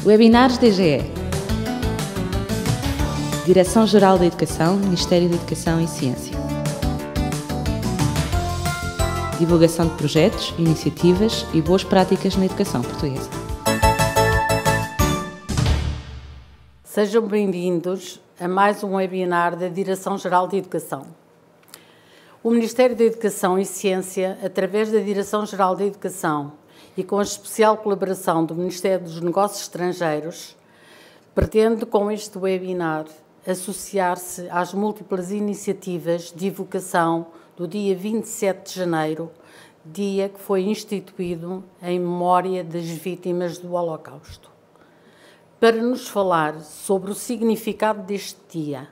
Webinars DGE. Direção-Geral da Educação, Ministério da Educação e Ciência. Divulgação de projetos, iniciativas e boas práticas na educação portuguesa. Sejam bem-vindos a mais um webinar da Direção-Geral de Educação. O Ministério da Educação e Ciência, através da Direção-Geral da Educação e com a especial colaboração do Ministério dos Negócios Estrangeiros, pretende com este webinar associar-se às múltiplas iniciativas de evocação do dia 27 de janeiro, dia que foi instituído em memória das vítimas do Holocausto. Para nos falar sobre o significado deste dia,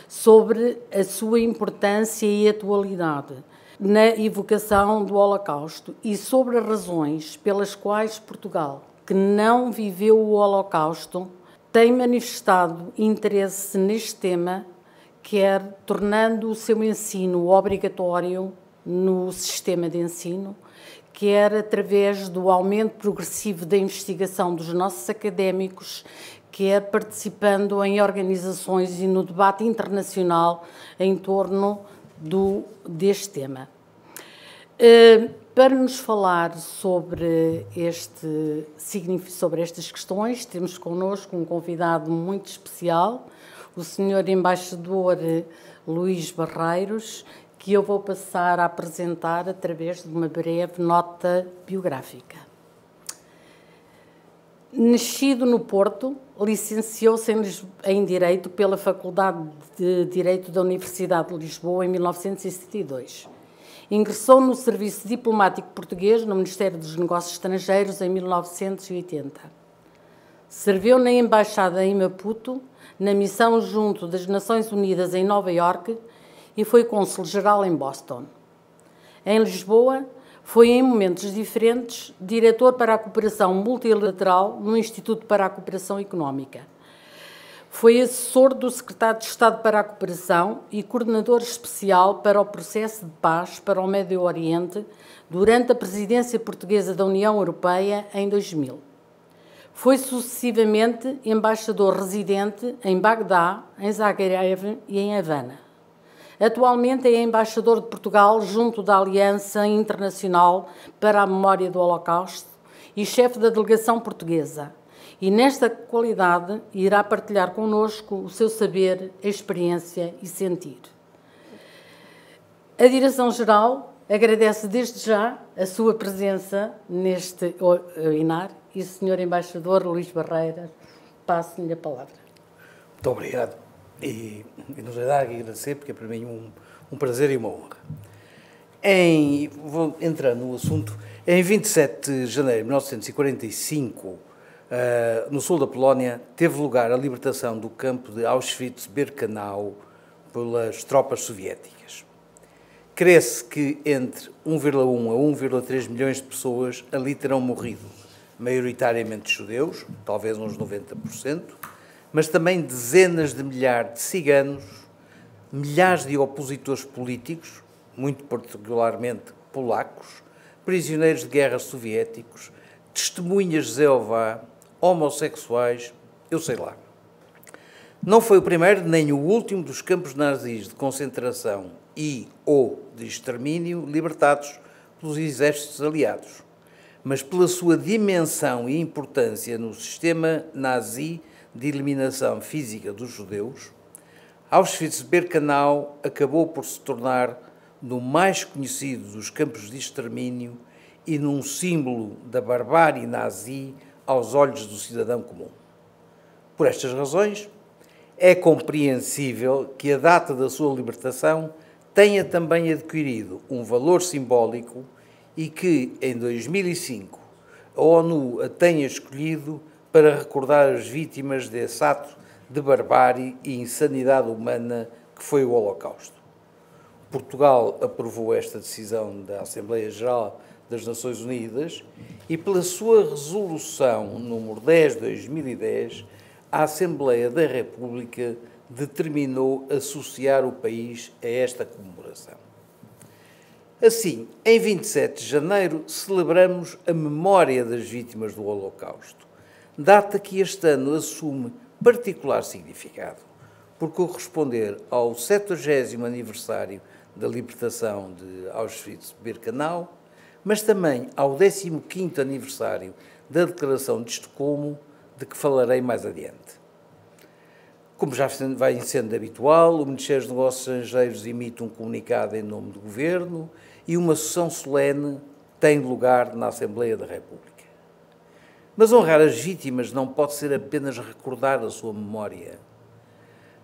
sobre a sua importância e atualidade na evocação do Holocausto e sobre as razões pelas quais Portugal, que não viveu o Holocausto, tem manifestado interesse neste tema, quer tornando o seu ensino obrigatório no sistema de ensino, quer através do aumento progressivo da investigação dos nossos académicos, quer participando em organizações e no debate internacional em torno deste tema. Para nos falar sobre estas questões, temos connosco um convidado muito especial, o Sr. Embaixador Luís Barreiros, que eu vou passar a apresentar através de uma breve nota biográfica. Nascido no Porto, licenciou-se em Direito pela Faculdade de Direito da Universidade de Lisboa em 1962. Ingressou no Serviço Diplomático Português no Ministério dos Negócios Estrangeiros em 1980. Serviu na Embaixada em Maputo, na missão junto das Nações Unidas em Nova Iorque e foi cônsul-geral em Boston. Em Lisboa, foi em momentos diferentes diretor para a cooperação multilateral no Instituto para a Cooperação Económica. Foi assessor do secretário de Estado para a Cooperação e coordenador especial para o processo de paz para o Médio Oriente durante a presidência portuguesa da União Europeia em 2000. Foi sucessivamente embaixador residente em Bagdá, em Zagreb e em Havana. Atualmente é embaixador de Portugal junto da Aliança Internacional para a Memória do Holocausto e chefe da delegação portuguesa. E nesta qualidade irá partilhar connosco o seu saber, experiência e sentir. A Direção-Geral agradece desde já a sua presença neste webinar e o Sr. Embaixador Luís Barreiros, passo-lhe a palavra. Muito obrigado. E nos é dar a agradecer, porque é para mim um prazer e uma honra. Vou entrar no assunto. Em 27 de janeiro de 1945, no sul da Polónia, teve lugar a libertação do campo de Auschwitz-Birkenau pelas tropas soviéticas. Crê-se que entre 1,1 a 1,3 milhões de pessoas ali terão morrido, maioritariamente judeus, talvez uns 90%, mas também dezenas de milhares de ciganos, milhares de opositores políticos, muito particularmente polacos, prisioneiros de guerra soviéticos, testemunhas de Jeová, homossexuais, eu sei lá. Não foi o primeiro nem o último dos campos nazis de concentração ou de extermínio libertados pelos exércitos aliados, mas pela sua dimensão e importância no sistema nazi de eliminação física dos judeus, Auschwitz-Birkenau acabou por se tornar no mais conhecido dos campos de extermínio e num símbolo da barbárie nazi aos olhos do cidadão comum. Por estas razões, é compreensível que a data da sua libertação tenha também adquirido um valor simbólico e que, em 2005, a ONU a tenha escolhido para recordar as vítimas desse ato de barbárie e insanidade humana que foi o Holocausto. Portugal aprovou esta decisão da Assembleia Geral das Nações Unidas e, pela sua resolução número 10 de 2010, a Assembleia da República determinou associar o país a esta comemoração. Assim, em 27 de janeiro, celebramos a memória das vítimas do Holocausto, data que este ano assume particular significado, por corresponder ao 70º aniversário da libertação de Auschwitz-Birkenau, mas também ao 15º aniversário da Declaração de Estocolmo, de que falarei mais adiante. Como já vai sendo habitual, o Ministério dos Negócios Estrangeiros emite um comunicado em nome do Governo e uma sessão solene tem lugar na Assembleia da República. Mas honrar as vítimas não pode ser apenas recordar a sua memória.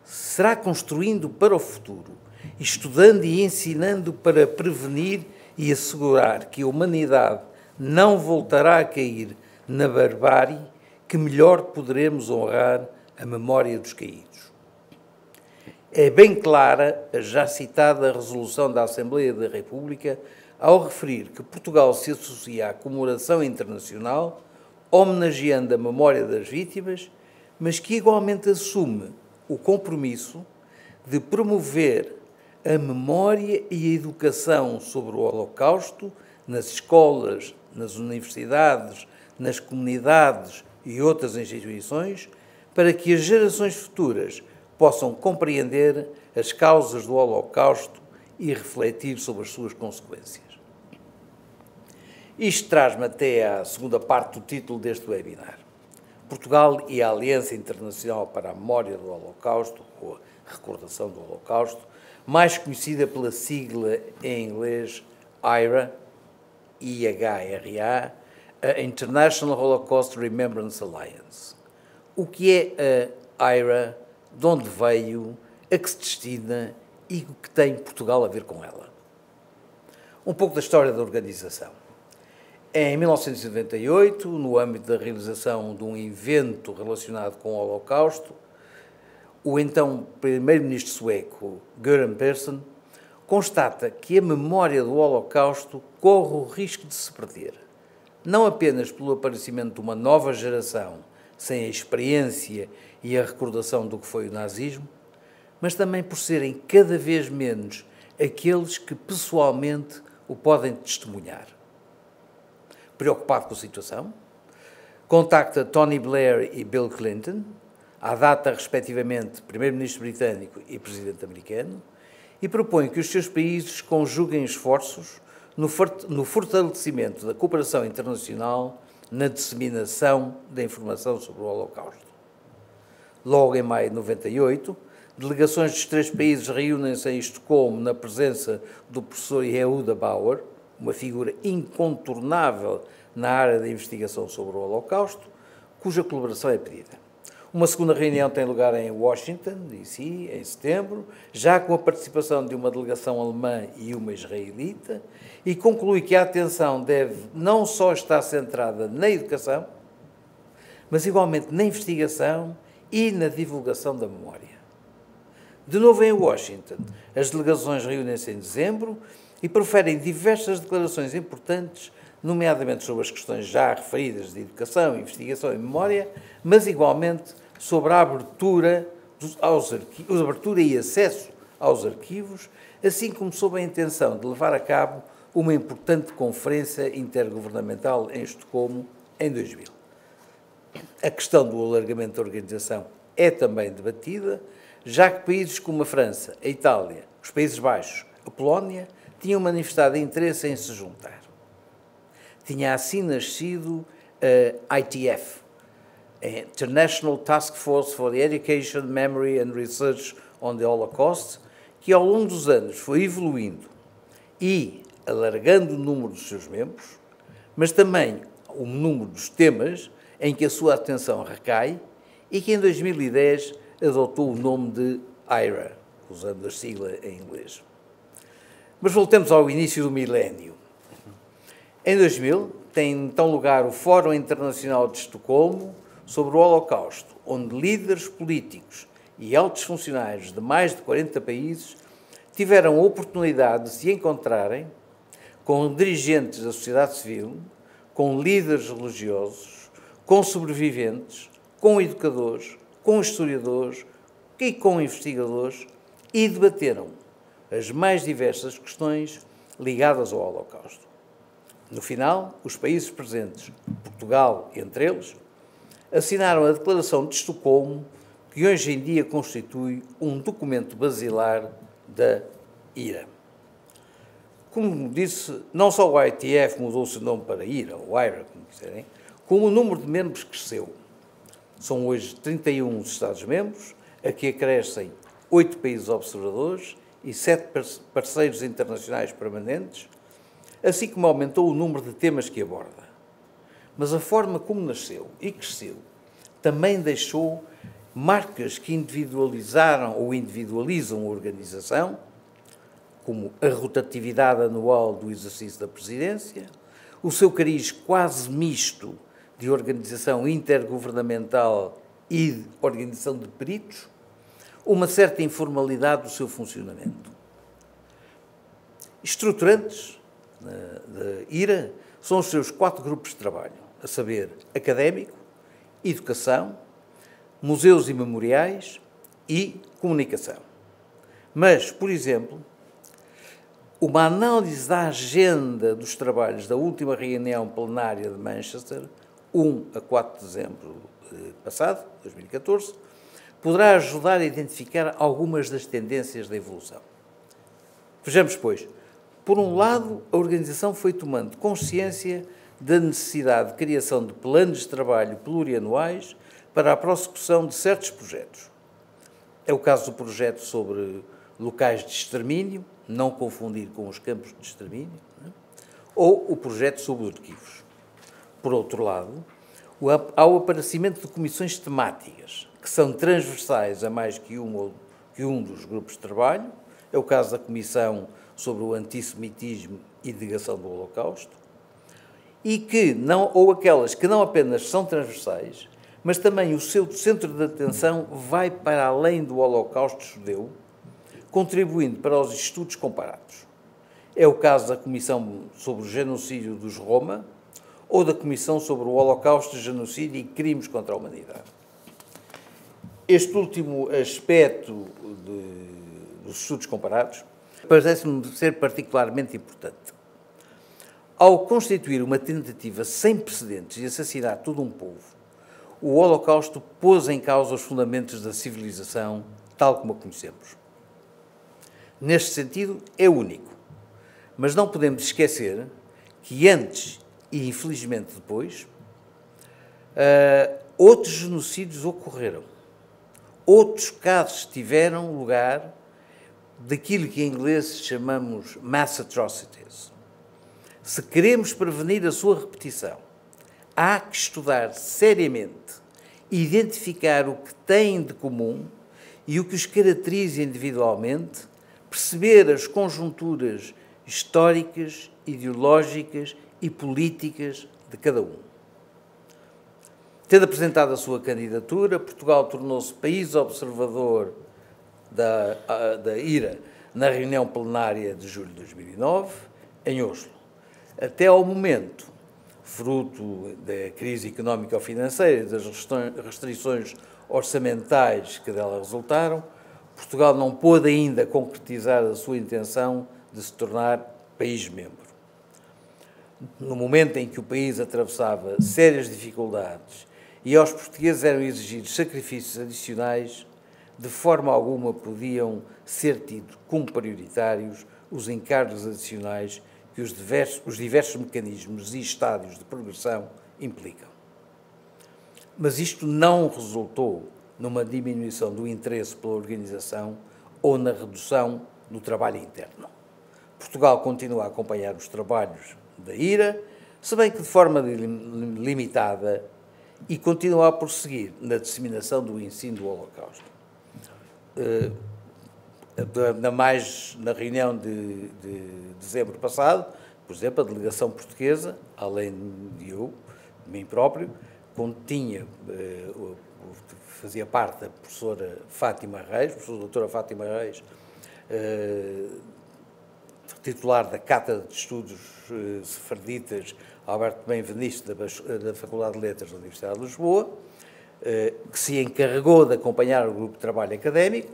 Será construindo para o futuro, estudando e ensinando para prevenir e assegurar que a humanidade não voltará a cair na barbárie, que melhor poderemos honrar a memória dos caídos. É bem clara a já citada resolução da Assembleia da República ao referir que Portugal se associa à comemoração internacional, homenageando a memória das vítimas, mas que igualmente assume o compromisso de promover a memória e a educação sobre o Holocausto nas escolas, nas universidades, nas comunidades e outras instituições, para que as gerações futuras possam compreender as causas do Holocausto e refletir sobre as suas consequências. Isto traz-me até à segunda parte do título deste webinar. Portugal e a Aliança Internacional para a Memória do Holocausto, ou a Recordação do Holocausto, mais conhecida pela sigla em inglês IHRA, I-H-R-A, a International Holocaust Remembrance Alliance. O que é a IHRA, de onde veio, a que se destina e o que tem Portugal a ver com ela? Um pouco da história da organização. Em 1998, no âmbito da realização de um evento relacionado com o Holocausto, o então primeiro-ministro sueco, Göran Persson, constata que a memória do Holocausto corre o risco de se perder, não apenas pelo aparecimento de uma nova geração sem a experiência e a recordação do que foi o nazismo, mas também por serem cada vez menos aqueles que pessoalmente o podem testemunhar. Preocupado com a situação, contacta Tony Blair e Bill Clinton, à data respectivamente primeiro-ministro britânico e presidente americano, e propõe que os seus países conjuguem esforços no fortalecimento da cooperação internacional na disseminação da informação sobre o Holocausto. Logo em maio de 98, delegações dos 3 países reúnem-se em Estocolmo na presença do professor Yehuda Bauer, uma figura incontornável na área da investigação sobre o Holocausto, cuja colaboração é pedida. Uma segunda reunião tem lugar em Washington, D.C., em setembro, já com a participação de uma delegação alemã e uma israelita, e conclui que a atenção deve não só estar centrada na educação, mas igualmente na investigação e na divulgação da memória. De novo em Washington, as delegações reúnem-se em dezembro e proferem diversas declarações importantes, nomeadamente sobre as questões já referidas de educação, investigação e memória, mas igualmente sobre a abertura e acesso aos arquivos, assim como sobre a intenção de levar a cabo uma importante conferência intergovernamental em Estocolmo em 2000. A questão do alargamento da organização é também debatida, já que países como a França, a Itália, os Países Baixos, a Polónia, tinham manifestado interesse em se juntar. Tinha assim nascido a ITF, a International Task Force for the Education, Memory and Research on the Holocaust, que ao longo dos anos foi evoluindo e alargando o número dos seus membros, mas também o número dos temas em que a sua atenção recai e que em 2010 adotou o nome de IHRA, usando a sigla em inglês. Mas voltemos ao início do milénio. Em 2000, tem então lugar o Fórum Internacional de Estocolmo sobre o Holocausto, onde líderes políticos e altos funcionários de mais de 40 países tiveram a oportunidade de se encontrarem com dirigentes da sociedade civil, com líderes religiosos, com sobreviventes, com educadores, com historiadores e com investigadores e debateram as mais diversas questões ligadas ao Holocausto. No final, os países presentes, Portugal entre eles, assinaram a Declaração de Estocolmo, que hoje em dia constitui um documento basilar da IRA. Como disse, não só o IETF mudou o seu nome para IRA, ou IRA, como quiserem, como o número de membros cresceu. São hoje 31 os Estados-membros, a que acrescem 8 países observadores e 7 parceiros internacionais permanentes, assim como aumentou o número de temas que aborda. Mas a forma como nasceu e cresceu também deixou marcas que individualizaram ou individualizam a organização, como a rotatividade anual do exercício da presidência, o seu cariz quase misto de organização intergovernamental e de organização de peritos, uma certa informalidade do seu funcionamento. Estruturantes da IRA são os seus 4 grupos de trabalho, a saber, académico, educação, museus e memoriais e comunicação. Mas, por exemplo, uma análise da agenda dos trabalhos da última reunião plenária de Manchester, 1 a 4 de dezembro passado, 2014, poderá ajudar a identificar algumas das tendências da evolução. Vejamos, pois, por um lado, a organização foi tomando consciência da necessidade de criação de planos de trabalho plurianuais para a prossecução de certos projetos. É o caso do projeto sobre locais de extermínio, não confundir com os campos de extermínio, ou o projeto sobre arquivos. Por outro lado, há o aparecimento de comissões temáticas, que são transversais a mais que um dos grupos de trabalho. É o caso da Comissão sobre o Antissemitismo e Negação do Holocausto, ou aquelas que não apenas são transversais, mas também o seu centro de atenção vai para além do Holocausto judeu, contribuindo para os estudos comparados. É o caso da Comissão sobre o Genocídio dos Roma ou da Comissão sobre o Holocausto, Genocídio e Crimes contra a Humanidade. Este último aspecto dos estudos comparados parece-me ser particularmente importante. Ao constituir uma tentativa sem precedentes de assassinar todo um povo, o Holocausto pôs em causa os fundamentos da civilização tal como a conhecemos. Neste sentido, é único. Mas não podemos esquecer que antes e, infelizmente, depois, outros genocídios ocorreram. Outros casos tiveram lugar daquilo que em inglês chamamos mass atrocities. Se queremos prevenir a sua repetição, há que estudar seriamente, identificar o que têm de comum e o que os caracteriza individualmente, perceber as conjunturas históricas, ideológicas e políticas de cada um. Tendo apresentado a sua candidatura, Portugal tornou-se país observador da IRA na reunião plenária de julho de 2009, em Oslo. Até ao momento, fruto da crise económico-financeira e das restrições orçamentais que dela resultaram, Portugal não pôde ainda concretizar a sua intenção de se tornar país-membro. No momento em que o país atravessava sérias dificuldades e aos portugueses eram exigidos sacrifícios adicionais, de forma alguma podiam ser tidos como prioritários os encargos adicionais que os diversos mecanismos e estádios de progressão implicam. Mas isto não resultou numa diminuição do interesse pela organização ou na redução do trabalho interno. Portugal continua a acompanhar os trabalhos da IRA, se bem que de forma limitada, e continua a prosseguir na disseminação do ensino do Holocausto. Na reunião de dezembro passado, por exemplo, a delegação portuguesa, além de mim próprio, fazia parte da professora Fátima Reis, professora doutora Fátima Reis, titular da Cátedra de Estudos Sefarditas Alberto Benveniste da Faculdade de Letras da Universidade de Lisboa, que se encarregou de acompanhar o grupo de trabalho académico,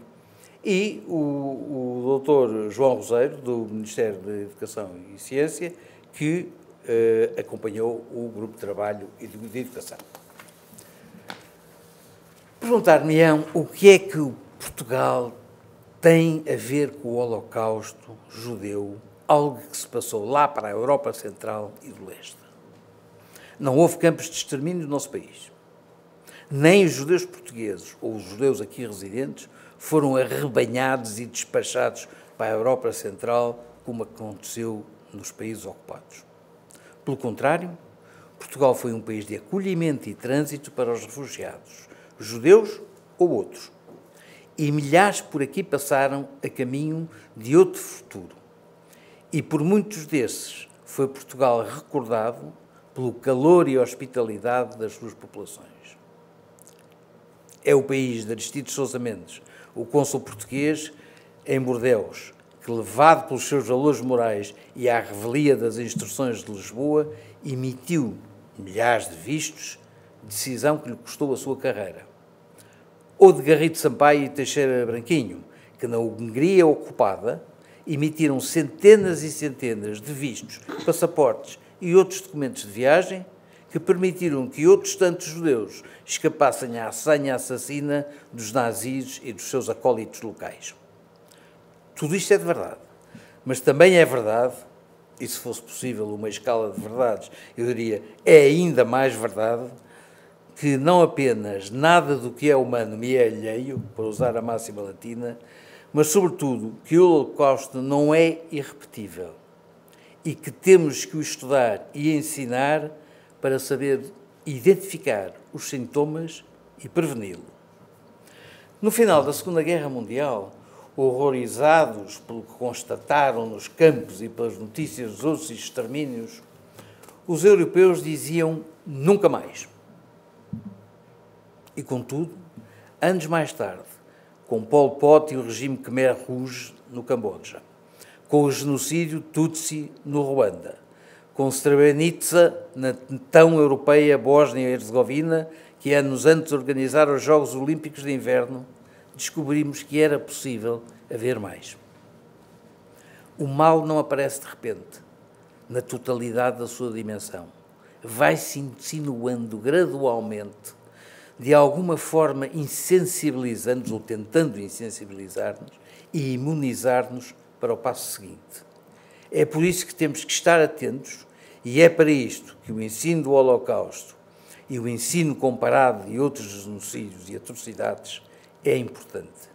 e o doutor João Roseiro, do Ministério da Educação e Ciência, que acompanhou o grupo de trabalho de educação. Perguntar-me-ão o que é que o Portugal tem a ver com o Holocausto judeu, algo que se passou lá para a Europa Central e do Leste. Não houve campos de extermínio no nosso país. Nem os judeus portugueses ou os judeus aqui residentes foram arrebanhados e despachados para a Europa Central, como aconteceu nos países ocupados. Pelo contrário, Portugal foi um país de acolhimento e trânsito para os refugiados, judeus ou outros. E milhares por aqui passaram a caminho de outro futuro. E por muitos desses foi Portugal recordado pelo calor e hospitalidade das suas populações. É o país de Aristides Sousa Mendes, o cônsul português em Bordeus, que, levado pelos seus valores morais e à revelia das instruções de Lisboa, emitiu milhares de vistos, decisão que lhe custou a sua carreira. Ou de Garrido Sampaio e Teixeira Branquinho, que na Hungria ocupada emitiram centenas e centenas de vistos, passaportes e outros documentos de viagem que permitiram que outros tantos judeus escapassem à sanha assassina dos nazis e dos seus acólitos locais. Tudo isto é de verdade, mas também é verdade, e se fosse possível uma escala de verdades, eu diria, é ainda mais verdade, que não apenas nada do que é humano me é alheio, para usar a máxima latina, mas, sobretudo, que o Holocausto não é irrepetível e que temos que o estudar e ensinar para saber identificar os sintomas e preveni-lo. No final da Segunda Guerra Mundial, horrorizados pelo que constataram nos campos e pelas notícias dos outros extermínios, os europeus diziam nunca mais. E, contudo, anos mais tarde, com Pol Pot e o regime Khmer Rouge no Camboja, com o genocídio Tutsi no Ruanda, com Srebrenica na tão europeia Bósnia e Herzegovina, que anos antes organizaram os Jogos Olímpicos de Inverno, descobrimos que era possível haver mais. O mal não aparece de repente, na totalidade da sua dimensão. Vai-se insinuando gradualmente, de alguma forma insensibilizando-nos, ou tentando insensibilizar-nos, e imunizar-nos para o passo seguinte. É por isso que temos que estar atentos, e é para isto que o ensino do Holocausto e o ensino comparado de outros genocídios e atrocidades é importante,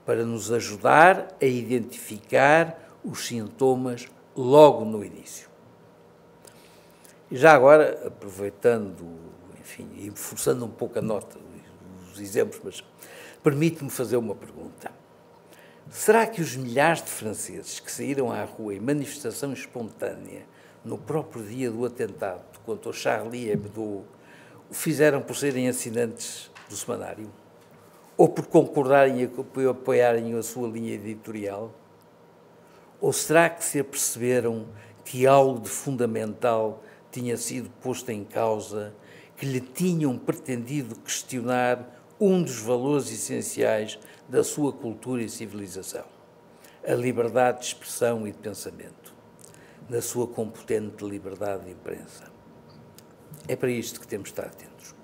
para nos ajudar a identificar os sintomas logo no início. E já agora, aproveitando, enfim, e forçando um pouco a nota, os exemplos, mas permite-me fazer uma pergunta. Será que os milhares de franceses que saíram à rua em manifestação espontânea no próprio dia do atentado contra o Charlie Hebdo o fizeram por serem assinantes do semanário? Ou por concordarem e apoiarem a sua linha editorial? Ou será que se aperceberam que algo de fundamental tinha sido posto em causa, que lhe tinham pretendido questionar um dos valores essenciais da sua cultura e civilização, a liberdade de expressão e de pensamento, na sua competente liberdade de imprensa? É para isto que temos de estar atentos.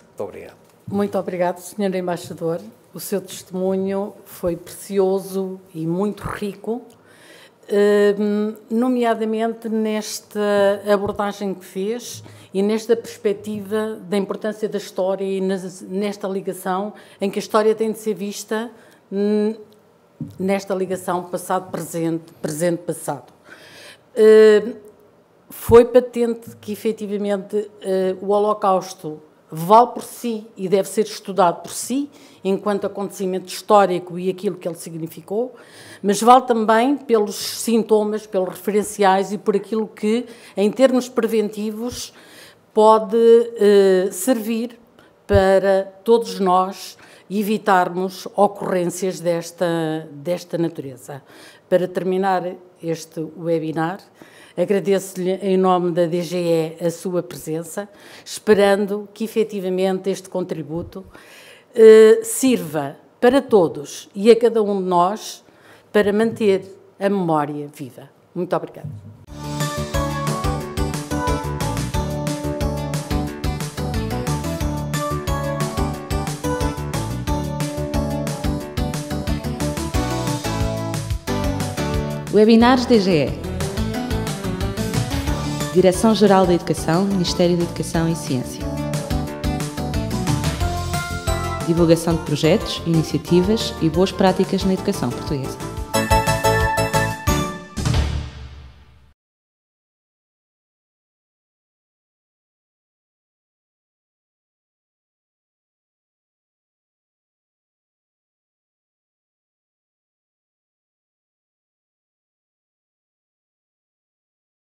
Muito obrigado. Muito obrigado, Sr. Embaixador. O seu testemunho foi precioso e muito rico, nomeadamente nesta abordagem que fez e nesta perspectiva da importância da história e nesta ligação em que a história tem de ser vista nesta ligação passado-presente, presente-passado. Foi patente que, efetivamente, o Holocausto vale por si e deve ser estudado por si, enquanto acontecimento histórico e aquilo que ele significou, mas vale também pelos sintomas, pelos referenciais e por aquilo que, em termos preventivos, pode servir para todos nós evitarmos ocorrências desta natureza. Para terminar este webinar, agradeço-lhe, em nome da DGE, a sua presença, esperando que, efetivamente, este contributo sirva para todos e a cada um de nós para manter a memória viva. Muito obrigada. Webinars DGE. Direção-Geral da Educação, Ministério da Educação e Ciência. Divulgação de projetos, iniciativas e boas práticas na educação portuguesa.